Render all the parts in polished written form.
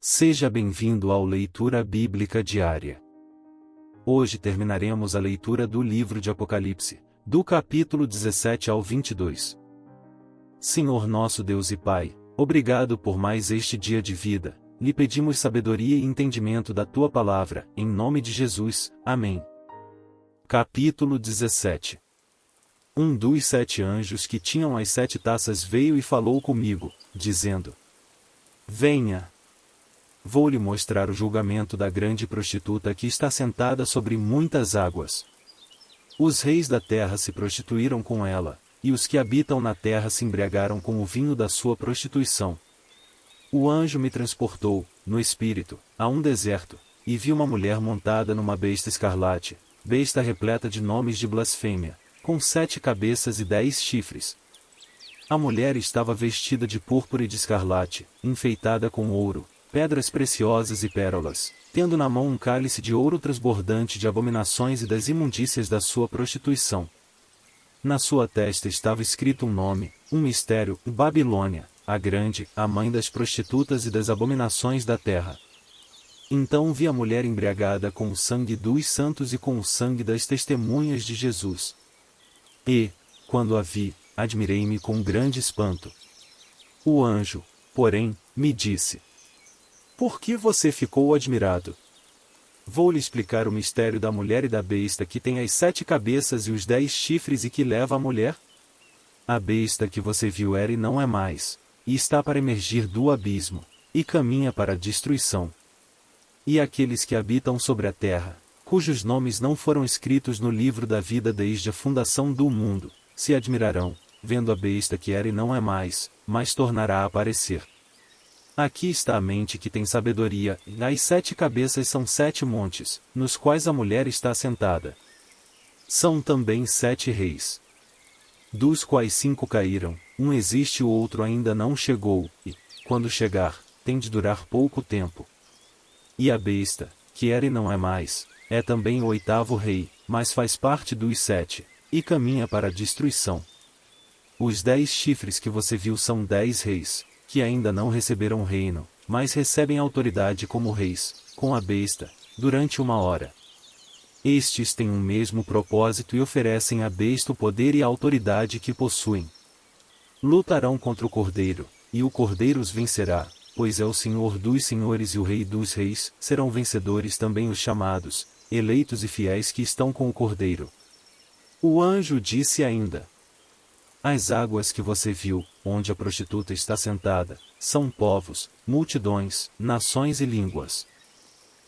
Seja bem-vindo ao Leitura Bíblica Diária. Hoje terminaremos a leitura do livro de Apocalipse, do capítulo 17 ao 22. Senhor nosso Deus e Pai, obrigado por mais este dia de vida, lhe pedimos sabedoria e entendimento da Tua Palavra, em nome de Jesus, amém. Capítulo 17. Um dos 7 anjos que tinham as 7 taças veio e falou comigo, dizendo: Venha. Vou-lhe mostrar o julgamento da grande prostituta que está sentada sobre muitas águas. Os reis da terra se prostituíram com ela, e os que habitam na terra se embriagaram com o vinho da sua prostituição. O anjo me transportou, no espírito, a um deserto, e vi uma mulher montada numa besta escarlate, besta repleta de nomes de blasfêmia, com 7 cabeças e 10 chifres. A mulher estava vestida de púrpura e de escarlate, enfeitada com ouro, pedras preciosas e pérolas, tendo na mão um cálice de ouro transbordante de abominações e das imundícias da sua prostituição. Na sua testa estava escrito um nome, um mistério: Babilônia, a grande, a mãe das prostitutas e das abominações da terra. Então vi a mulher embriagada com o sangue dos santos e com o sangue das testemunhas de Jesus. E, quando a vi, admirei-me com grande espanto. O anjo, porém, me disse: Por que você ficou admirado? Vou-lhe explicar o mistério da mulher e da besta que tem as 7 cabeças e os 10 chifres e que leva a mulher. A besta que você viu era e não é mais, e está para emergir do abismo, e caminha para a destruição. E aqueles que habitam sobre a terra, cujos nomes não foram escritos no livro da vida desde a fundação do mundo, se admirarão, vendo a besta que era e não é mais, mas tornará a aparecer. Aqui está a mente que tem sabedoria, e as 7 cabeças são 7 montes, nos quais a mulher está assentada. São também 7 reis, dos quais 5 caíram, um existe e o outro ainda não chegou, e, quando chegar, tem de durar pouco tempo. E a besta, que era e não é mais, é também o 8º rei, mas faz parte dos 7, e caminha para a destruição. Os 10 chifres que você viu são 10 reis, que ainda não receberam reino, mas recebem autoridade como reis, com a besta, durante 1 hora. Estes têm um mesmo propósito e oferecem à besta o poder e a autoridade que possuem. Lutarão contra o Cordeiro, e o Cordeiro os vencerá, pois é o Senhor dos senhores e o Rei dos reis. Serão vencedores também os chamados, eleitos e fiéis que estão com o Cordeiro. O anjo disse ainda: As águas que você viu, onde a prostituta está sentada, são povos, multidões, nações e línguas.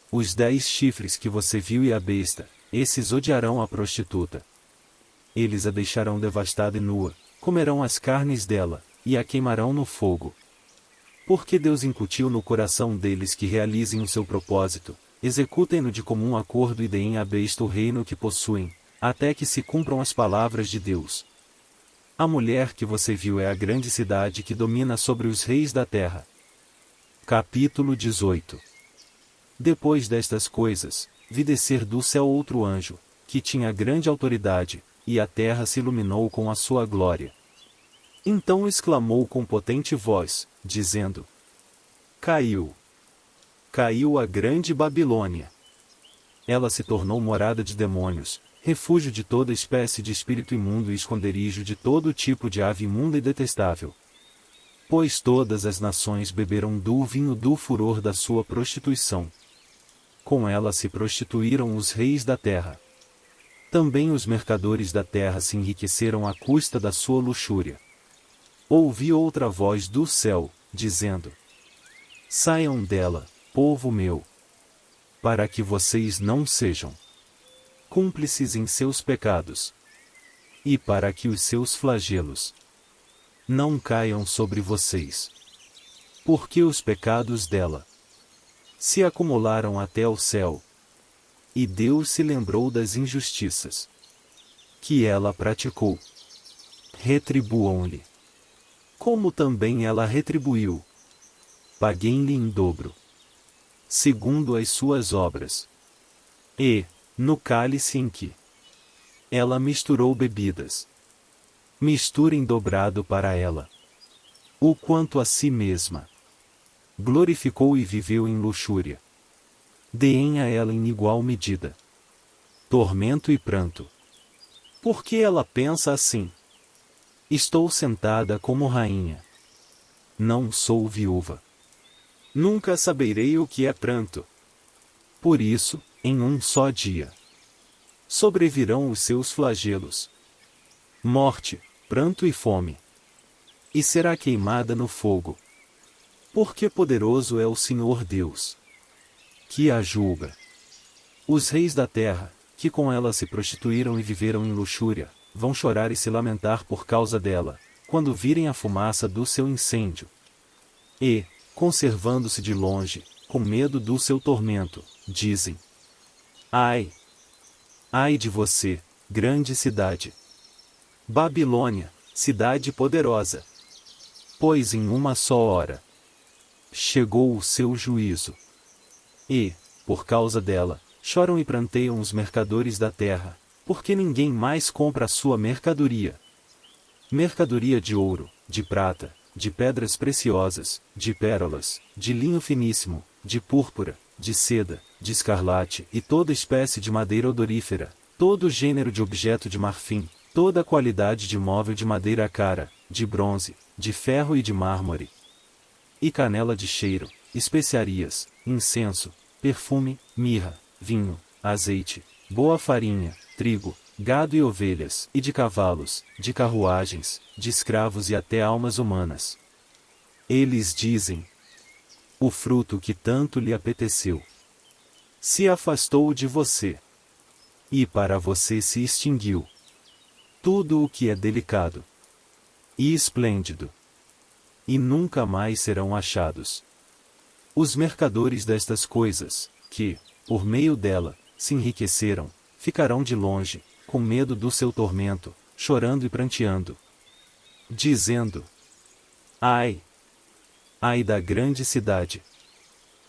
Os 10 chifres que você viu e a besta, esses odiarão a prostituta. Eles a deixarão devastada e nua, comerão as carnes dela, e a queimarão no fogo. Porque Deus incutiu no coração deles que realizem o seu propósito, executem-no de comum acordo e deem à besta o reino que possuem, até que se cumpram as palavras de Deus. A mulher que você viu é a grande cidade que domina sobre os reis da terra. Capítulo 18. Depois destas coisas, vi descer do céu outro anjo, que tinha grande autoridade, e a terra se iluminou com a sua glória. Então exclamou com potente voz, dizendo: Caiu! Caiu a grande Babilônia! Ela se tornou morada de demônios, refúgio de toda espécie de espírito imundo e esconderijo de todo tipo de ave imunda e detestável. Pois todas as nações beberam do vinho do furor da sua prostituição. Com ela se prostituíram os reis da terra. Também os mercadores da terra se enriqueceram à custa da sua luxúria. Ouvi outra voz do céu, dizendo: Saiam dela, povo meu, para que vocês não sejam cúmplices em seus pecados, e para que os seus flagelos não caiam sobre vocês. Porque os pecados dela se acumularam até o céu, e Deus se lembrou das injustiças que ela praticou. Retribuam-lhe, como também ela retribuiu. Paguem-lhe em dobro, segundo as suas obras. E, no cálice em que ela misturou bebidas, misturem dobrado para ela, o quanto a si mesma. glorificou e viveu em luxúria. Deem a ela em igual medida tormento e pranto. Porque ela pensa assim: estou sentada como rainha. Não sou viúva. Nunca saberei o que é pranto. Por isso, em um só dia, sobrevirão os seus flagelos: morte, pranto e fome. E será queimada no fogo. Porque poderoso é o Senhor Deus, que a julga. Os reis da terra, que com ela se prostituíram e viveram em luxúria, vão chorar e se lamentar por causa dela, quando virem a fumaça do seu incêndio. E, conservando-se de longe, com medo do seu tormento, dizem: ai! Ai de você, grande cidade! Babilônia, cidade poderosa! Pois em uma só hora chegou o seu juízo. E, por causa dela, choram e pranteiam os mercadores da terra, porque ninguém mais compra a sua mercadoria. Mercadoria de ouro, de prata, de pedras preciosas, de pérolas, de linho finíssimo, de púrpura, de seda, de escarlate e toda espécie de madeira odorífera, todo gênero de objeto de marfim, toda qualidade de móvel de madeira cara, de bronze, de ferro e de mármore. E canela de cheiro, especiarias, incenso, perfume, mirra, vinho, azeite, boa farinha, trigo, gado e ovelhas, e de cavalos, de carruagens, de escravos e até almas humanas. Eles dizem: o fruto que tanto lhe apeteceu se afastou de você, e para você se extinguiu. Tudo o que é delicado e esplêndido, e nunca mais serão achados. Os mercadores destas coisas, que, por meio dela, se enriqueceram, ficarão de longe, com medo do seu tormento, chorando e pranteando, dizendo: ai! Ai da grande cidade,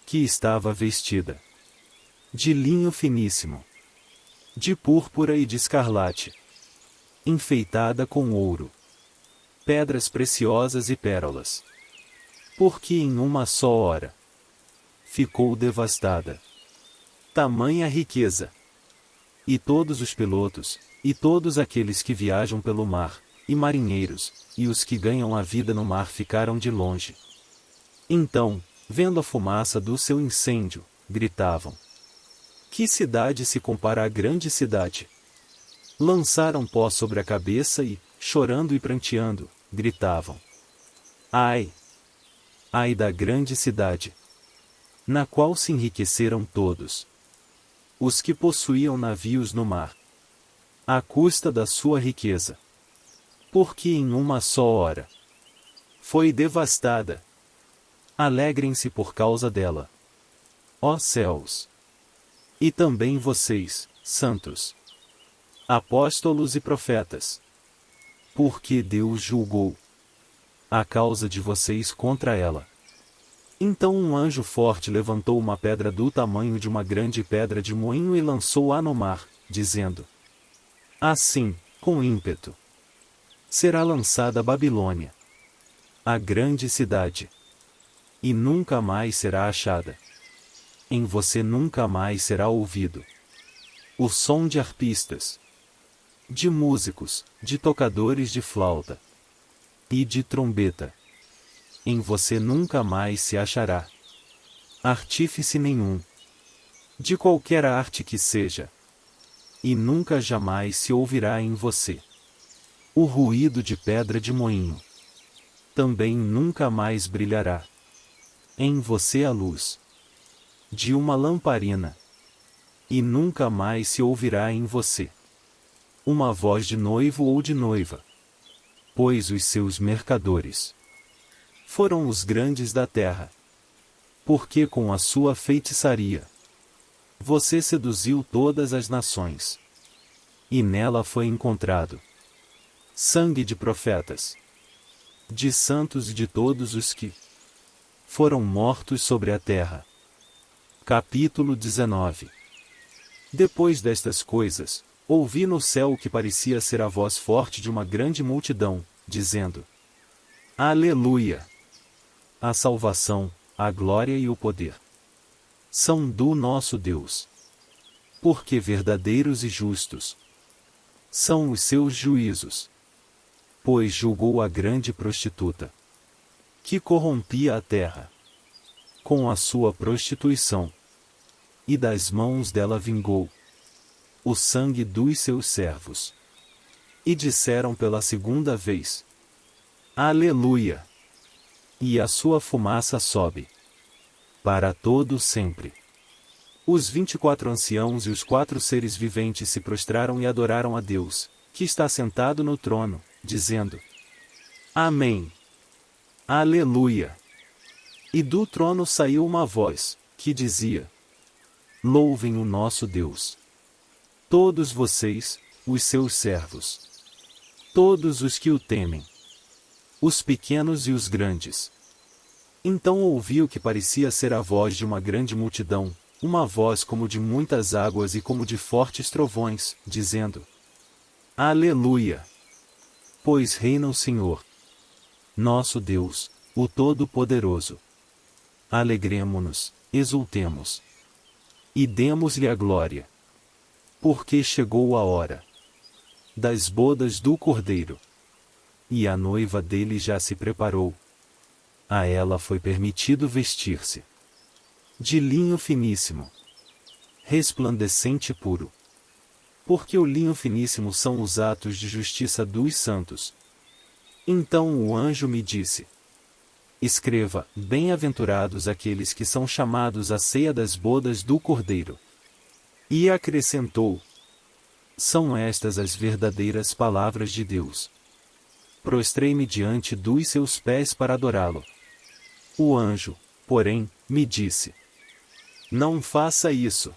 que estava vestida de linho finíssimo, de púrpura e de escarlate, enfeitada com ouro, pedras preciosas e pérolas. Porque em uma só hora ficou devastada tamanha riqueza. E todos os pilotos, e todos aqueles que viajam pelo mar, e marinheiros, e os que ganham a vida no mar ficaram de longe. Então, vendo a fumaça do seu incêndio, gritavam: que cidade se compara à grande cidade? Lançaram pó sobre a cabeça e, chorando e pranteando, gritavam: ai! Ai da grande cidade, na qual se enriqueceram todos os que possuíam navios no mar, à custa da sua riqueza. Porque em uma só hora foi devastada. Alegrem-se por causa dela, ó céus! E também vocês, santos, apóstolos e profetas, porque Deus julgou a causa de vocês contra ela. Então um anjo forte levantou uma pedra do tamanho de uma grande pedra de moinho e lançou-a no mar, dizendo: assim, com ímpeto, será lançada a Babilônia, a grande cidade, e nunca mais será achada. Em você nunca mais será ouvido o som de arpistas, de músicos, de tocadores de flauta e de trombeta. Em você nunca mais se achará artífice nenhum, de qualquer arte que seja, e nunca jamais se ouvirá em você o ruído de pedra de moinho. Também nunca mais brilhará em você a luz de uma lamparina, e nunca mais se ouvirá em você uma voz de noivo ou de noiva, pois os seus mercadores foram os grandes da terra. Porque com a sua feitiçaria você seduziu todas as nações, e nela foi encontrado sangue de profetas, de santos e de todos os que foram mortos sobre a terra. Capítulo 19. Depois destas coisas, ouvi no céu o que parecia ser a voz forte de uma grande multidão, dizendo: Aleluia! A salvação, a glória e o poder são do nosso Deus. Porque verdadeiros e justos são os seus juízos. Pois julgou a grande prostituta, que corrompia a terra com a sua prostituição, e das mãos dela vingou o sangue dos seus servos. E disseram pela segunda vez: Aleluia! E a sua fumaça sobe para todo sempre. Os 24 anciãos e os 4 seres viventes se prostraram e adoraram a Deus, que está sentado no trono, dizendo: Amém! Aleluia! E do trono saiu uma voz, que dizia: Louvem o nosso Deus, todos vocês, os seus servos, todos os que o temem, os pequenos e os grandes. Então ouvi o que parecia ser a voz de uma grande multidão, uma voz como de muitas águas e como de fortes trovões, dizendo: Aleluia! Pois reina o Senhor, nosso Deus, o Todo-Poderoso. Alegremo-nos, exultemos, e demos-lhe a glória. Porque chegou a hora das bodas do Cordeiro, e a noiva dele já se preparou. A ela foi permitido vestir-se de linho finíssimo, resplandecente e puro. Porque o linho finíssimo são os atos de justiça dos santos. Então o anjo me disse: Escreva: Bem-aventurados aqueles que são chamados à ceia das bodas do Cordeiro. E acrescentou: São estas as verdadeiras palavras de Deus. Prostrei-me diante dos seus pés para adorá-lo. O anjo, porém, me disse: Não faça isso.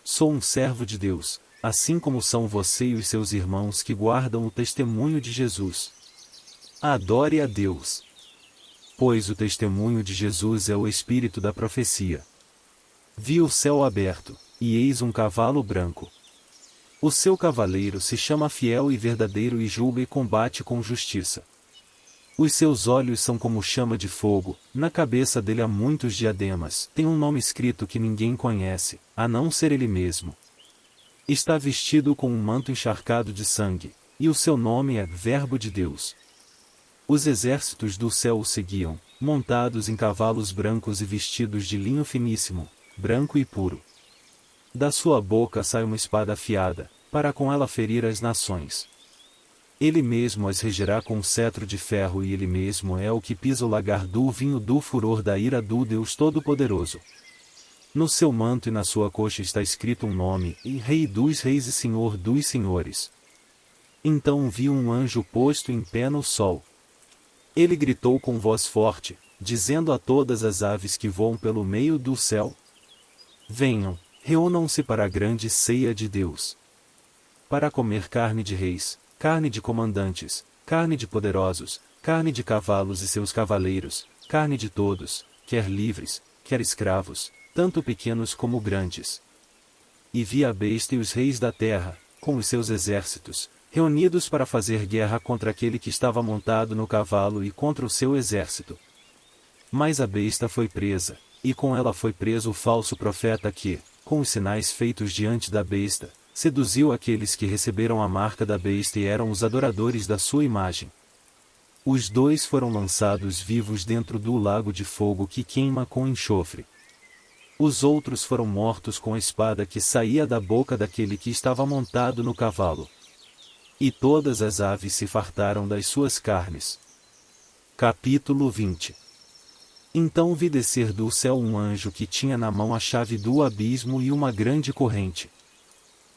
Sou um servo de Deus, assim como são você e os seus irmãos que guardam o testemunho de Jesus. Adore a Deus. Pois o testemunho de Jesus é o espírito da profecia. Vi o céu aberto, e eis um cavalo branco. O seu cavaleiro se chama Fiel e Verdadeiro e julga e combate com justiça. Os seus olhos são como chama de fogo, na cabeça dele há muitos diademas. Tem um nome escrito que ninguém conhece, a não ser ele mesmo. Está vestido com um manto encharcado de sangue, e o seu nome é Verbo de Deus. Os exércitos do céu o seguiam, montados em cavalos brancos e vestidos de linho finíssimo, branco e puro. Da sua boca sai uma espada afiada, para com ela ferir as nações. Ele mesmo as regerá com um cetro de ferro e ele mesmo é o que pisa o lagar do vinho do furor da ira do Deus Todo-Poderoso. No seu manto e na sua coxa está escrito um nome, e Rei dos Reis e Senhor dos Senhores. Então vi um anjo posto em pé no sol. Ele gritou com voz forte, dizendo a todas as aves que voam pelo meio do céu: Venham, reúnam-se para a grande ceia de Deus. Para comer carne de reis, carne de comandantes, carne de poderosos, carne de cavalos e seus cavaleiros, carne de todos, quer livres, quer escravos, tanto pequenos como grandes. E vi a besta e os reis da terra, com os seus exércitos, reunidos para fazer guerra contra aquele que estava montado no cavalo e contra o seu exército. Mas a besta foi presa, e com ela foi preso o falso profeta que, com os sinais feitos diante da besta, seduziu aqueles que receberam a marca da besta e eram os adoradores da sua imagem. Os dois foram lançados vivos dentro do lago de fogo que queima com enxofre. Os outros foram mortos com a espada que saía da boca daquele que estava montado no cavalo. E todas as aves se fartaram das suas carnes. Capítulo 20. Então vi descer do céu um anjo que tinha na mão a chave do abismo e uma grande corrente.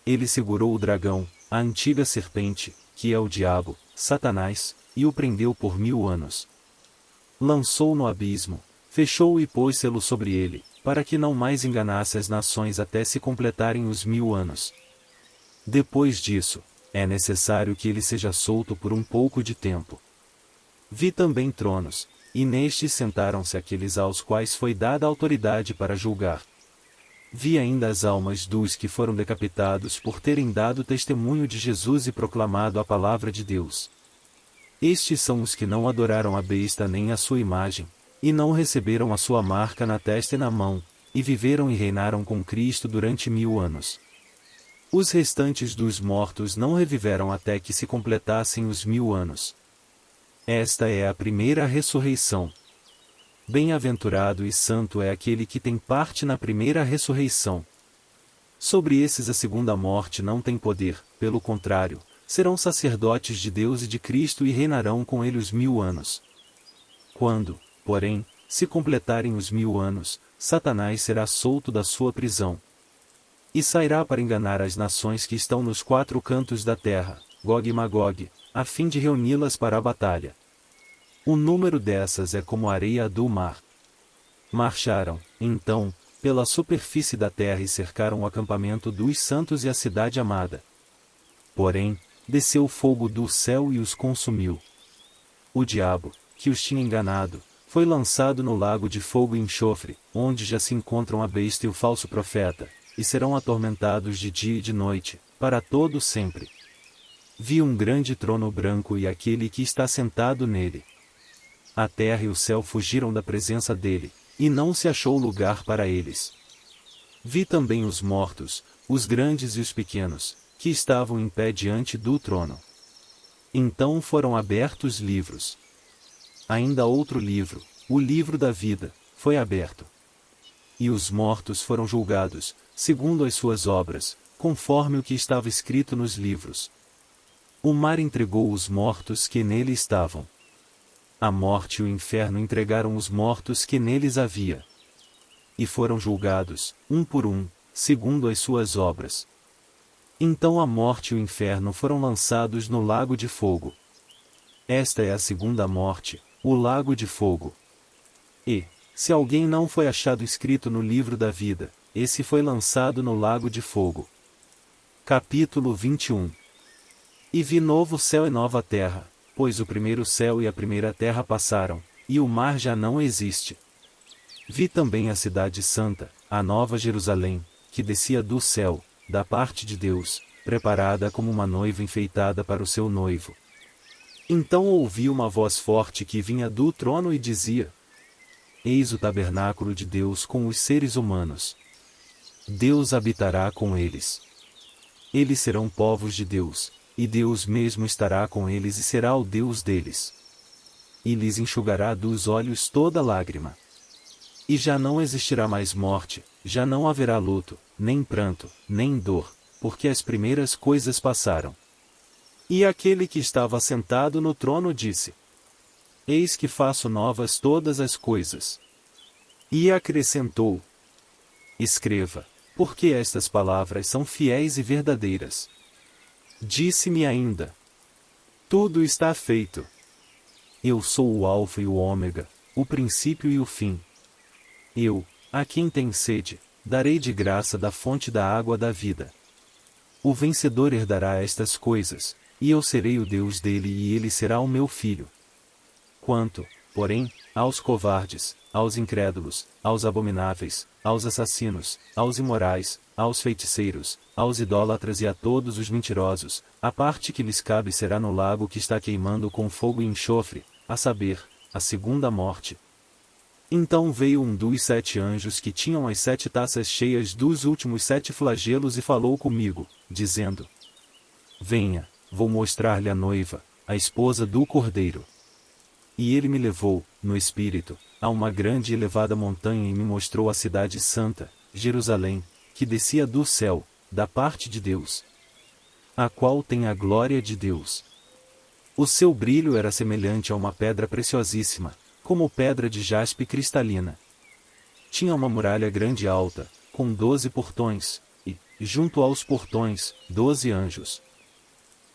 Ele segurou o dragão, a antiga serpente, que é o diabo, Satanás, e o prendeu por 1000 anos. Lançou-o no abismo, fechou-o e pôs selo sobre ele, para que não mais enganasse as nações até se completarem os 1000 anos. Depois disso, é necessário que ele seja solto por um pouco de tempo. Vi também tronos, e nestes sentaram-se aqueles aos quais foi dada a autoridade para julgar. Vi ainda as almas dos que foram decapitados por terem dado testemunho de Jesus e proclamado a palavra de Deus. Estes são os que não adoraram a besta nem a sua imagem, e não receberam a sua marca na testa e na mão, e viveram e reinaram com Cristo durante 1000 anos. Os restantes dos mortos não reviveram até que se completassem os 1000 anos. Esta é a primeira ressurreição. Bem-aventurado e santo é aquele que tem parte na primeira ressurreição. Sobre esses a segunda morte não tem poder, pelo contrário, serão sacerdotes de Deus e de Cristo e reinarão com ele os 1000 anos. Quando, porém, se completarem os 1000 anos, Satanás será solto da sua prisão. E sairá para enganar as nações que estão nos 4 cantos da terra, Gog e Magog, a fim de reuni-las para a batalha. O número dessas é como a areia do mar. Marcharam, então, pela superfície da terra e cercaram o acampamento dos santos e a cidade amada. Porém, desceu fogo do céu e os consumiu. O diabo, que os tinha enganado, foi lançado no lago de fogo e enxofre, onde já se encontram a besta e o falso profeta, e serão atormentados de dia e de noite, para todo sempre. Vi um grande trono branco e aquele que está sentado nele. A terra e o céu fugiram da presença dele, e não se achou lugar para eles. Vi também os mortos, os grandes e os pequenos, que estavam em pé diante do trono. Então foram abertos livros. Ainda outro livro, o livro da vida, foi aberto. E os mortos foram julgados, segundo as suas obras, conforme o que estava escrito nos livros. O mar entregou os mortos que nele estavam. A morte e o inferno entregaram os mortos que neles havia. E foram julgados, um por um, segundo as suas obras. Então a morte e o inferno foram lançados no lago de fogo. Esta é a segunda morte, o lago de fogo. E, se alguém não foi achado escrito no livro da vida, esse foi lançado no lago de fogo. Capítulo 21. E vi novo céu e nova terra, pois o primeiro céu e a primeira terra passaram, e o mar já não existe. Vi também a cidade santa, a nova Jerusalém, que descia do céu, da parte de Deus, preparada como uma noiva enfeitada para o seu noivo. Então ouvi uma voz forte que vinha do trono e dizia: Eis o tabernáculo de Deus com os seres humanos. Deus habitará com eles. Eles serão povos de Deus, e Deus mesmo estará com eles e será o Deus deles. E lhes enxugará dos olhos toda lágrima. E já não existirá mais morte, já não haverá luto, nem pranto, nem dor, porque as primeiras coisas passaram. E aquele que estava sentado no trono disse: Eis que faço novas todas as coisas. E acrescentou: Escreva, porque estas palavras são fiéis e verdadeiras. Disse-me ainda: Tudo está feito. Eu sou o Alfa e o Ômega, o princípio e o fim. Eu, a quem tem sede, darei de graça da fonte da água da vida. O vencedor herdará estas coisas, e eu serei o Deus dele e ele será o meu filho. Quanto, porém, aos covardes, aos incrédulos, aos abomináveis, aos assassinos, aos imorais, aos feiticeiros, aos idólatras e a todos os mentirosos, a parte que lhes cabe será no lago que está queimando com fogo e enxofre, a saber, a segunda morte. Então veio um dos 7 anjos que tinham as 7 taças cheias dos últimos 7 flagelos e falou comigo, dizendo: Venha, vou mostrar-lhe a noiva, a esposa do Cordeiro. E ele me levou, no espírito, a uma grande e elevada montanha e me mostrou a cidade santa, Jerusalém, que descia do céu, da parte de Deus, a qual tem a glória de Deus. O seu brilho era semelhante a uma pedra preciosíssima, como pedra de jaspe cristalina. Tinha uma muralha grande e alta, com 12 portões, e, junto aos portões, 12 anjos.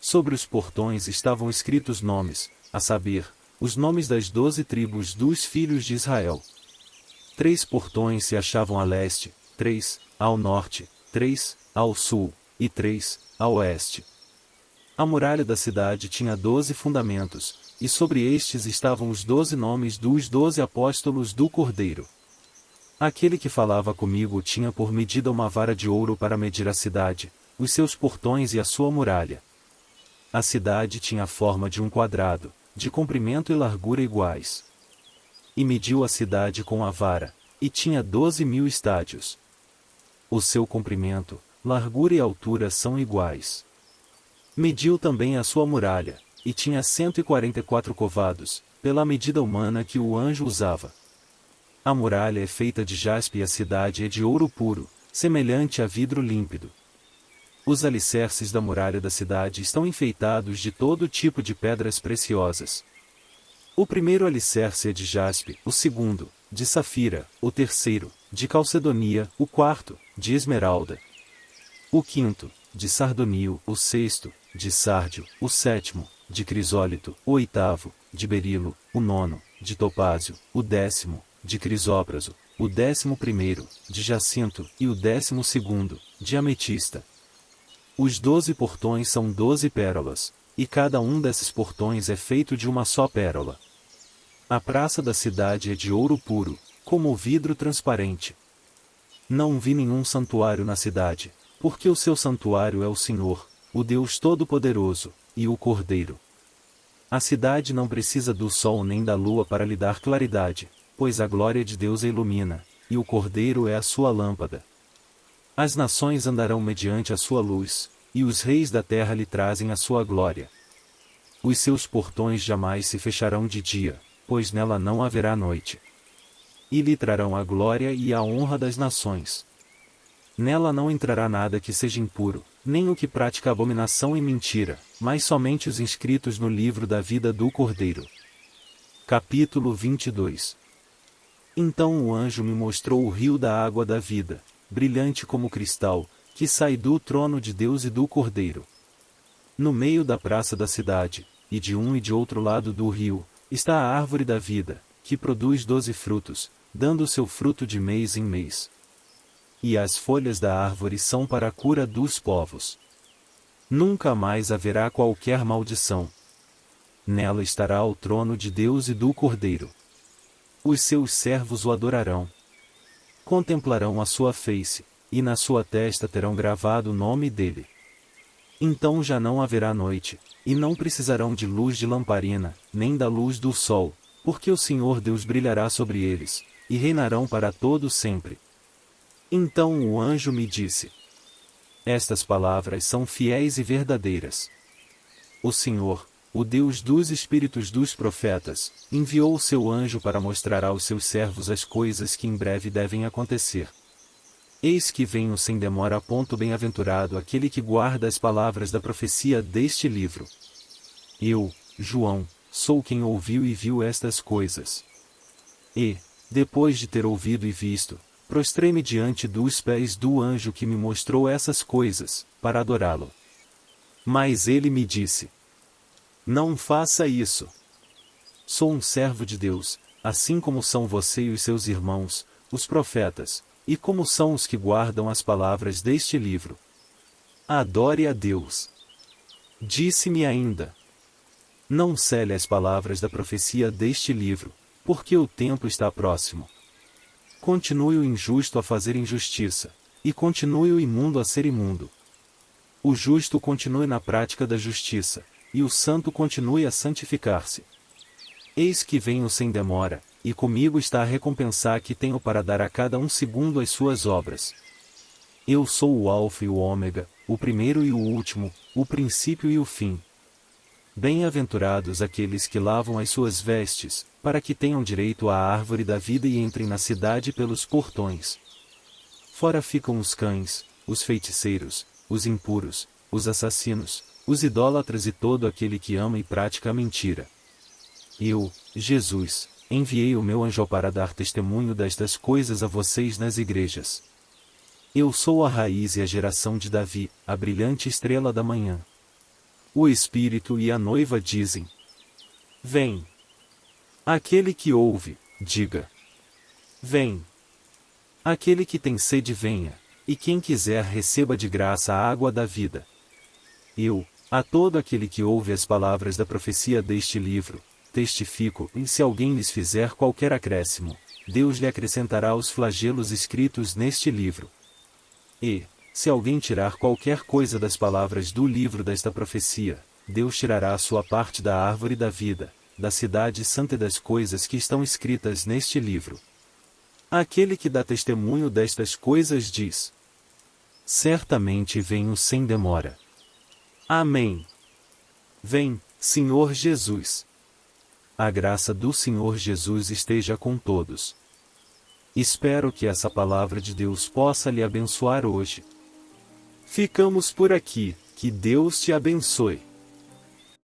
Sobre os portões estavam escritos nomes, a saber, os nomes das 12 tribos dos filhos de Israel. 3 portões se achavam a leste, 3, ao norte, 3, ao sul, e 3, a oeste. A muralha da cidade tinha 12 fundamentos, e sobre estes estavam os 12 nomes dos 12 apóstolos do Cordeiro. Aquele que falava comigo tinha por medida uma vara de ouro para medir a cidade, os seus portões e a sua muralha. A cidade tinha a forma de um quadrado, de comprimento e largura iguais. e mediu a cidade com a vara, e tinha 12.000 estádios. O seu comprimento, largura e altura são iguais. Mediu também a sua muralha, e tinha 144 covados, pela medida humana que o anjo usava. A muralha é feita de jaspe e a cidade é de ouro puro, semelhante a vidro límpido. Os alicerces da muralha da cidade estão enfeitados de todo tipo de pedras preciosas. O primeiro alicerce é de jaspe, o segundo, de safira, o terceiro, de calcedonia, o quarto, de esmeralda, o quinto, de sardonio, o sexto, de sárdio, o sétimo, de crisólito, o oitavo, de berilo, o nono, de topázio, o décimo, de crisópraso, o 11º, de jacinto, e o 12º, de ametista. Os 12 portões são 12 pérolas, e cada um desses portões é feito de uma só pérola. A praça da cidade é de ouro puro, como vidro transparente. Não vi nenhum santuário na cidade, porque o seu santuário é o Senhor, o Deus Todo-Poderoso, e o Cordeiro. A cidade não precisa do sol nem da lua para lhe dar claridade, pois a glória de Deus a ilumina, e o Cordeiro é a sua lâmpada. As nações andarão mediante a sua luz, e os reis da terra lhe trazem a sua glória. Os seus portões jamais se fecharão de dia, pois nela não haverá noite. E lhe trarão a glória e a honra das nações. Nela não entrará nada que seja impuro, nem o que pratica abominação e mentira, mas somente os inscritos no livro da vida do Cordeiro. Capítulo 22. Então o anjo me mostrou o rio da água da vida, brilhante como cristal, que sai do trono de Deus e do Cordeiro. No meio da praça da cidade, e de um e de outro lado do rio, está a árvore da vida, que produz 12 frutos, dando seu fruto de mês em mês. E as folhas da árvore são para a cura dos povos. Nunca mais haverá qualquer maldição. Nela estará o trono de Deus e do Cordeiro. Os seus servos o adorarão. Contemplarão a sua face, e na sua testa terão gravado o nome dele. Então já não haverá noite, e não precisarão de luz de lamparina, nem da luz do sol, porque o Senhor Deus brilhará sobre eles, e reinarão para todo sempre. Então o anjo me disse: estas palavras são fiéis e verdadeiras. O Senhor, o Deus dos espíritos dos profetas, enviou o seu anjo para mostrar aos seus servos as coisas que em breve devem acontecer. Eis que venho sem demora. Bem-aventurado aquele que guarda as palavras da profecia deste livro. Eu, João, sou quem ouviu e viu estas coisas. E, depois de ter ouvido e visto, prostrei-me diante dos pés do anjo que me mostrou essas coisas, para adorá-lo. Mas ele me disse: não faça isso. Sou um servo de Deus, assim como são você e os seus irmãos, os profetas, e como são os que guardam as palavras deste livro. Adore a Deus. Disse-me ainda: não cele as palavras da profecia deste livro, porque o tempo está próximo. Continue o injusto a fazer injustiça, e continue o imundo a ser imundo. O justo continue na prática da justiça, e o santo continue a santificar-se. Eis que venho sem demora, e comigo está a recompensa que tenho para dar a cada um segundo as suas obras. Eu sou o Alfa e o Ômega, o primeiro e o último, o princípio e o fim. Bem-aventurados aqueles que lavam as suas vestes, para que tenham direito à árvore da vida e entrem na cidade pelos portões. Fora ficam os cães, os feiticeiros, os impuros, os assassinos, os idólatras e todo aquele que ama e pratica a mentira. Eu, Jesus, enviei o meu anjo para dar testemunho destas coisas a vocês nas igrejas. Eu sou a raiz e a geração de Davi, a brilhante estrela da manhã. O Espírito e a noiva dizem: vem. Aquele que ouve, diga: vem. Aquele que tem sede venha, e quem quiser receba de graça a água da vida. Eu, a todo aquele que ouve as palavras da profecia deste livro, testifico, e se alguém lhes fizer qualquer acréscimo, Deus lhe acrescentará os flagelos escritos neste livro. E, se alguém tirar qualquer coisa das palavras do livro desta profecia, Deus tirará a sua parte da árvore da vida, da cidade santa e das coisas que estão escritas neste livro. Aquele que dá testemunho destas coisas diz: certamente venho sem demora. Amém. Vem, Senhor Jesus. A graça do Senhor Jesus esteja com todos. Espero que essa palavra de Deus possa lhe abençoar hoje. Ficamos por aqui, que Deus te abençoe.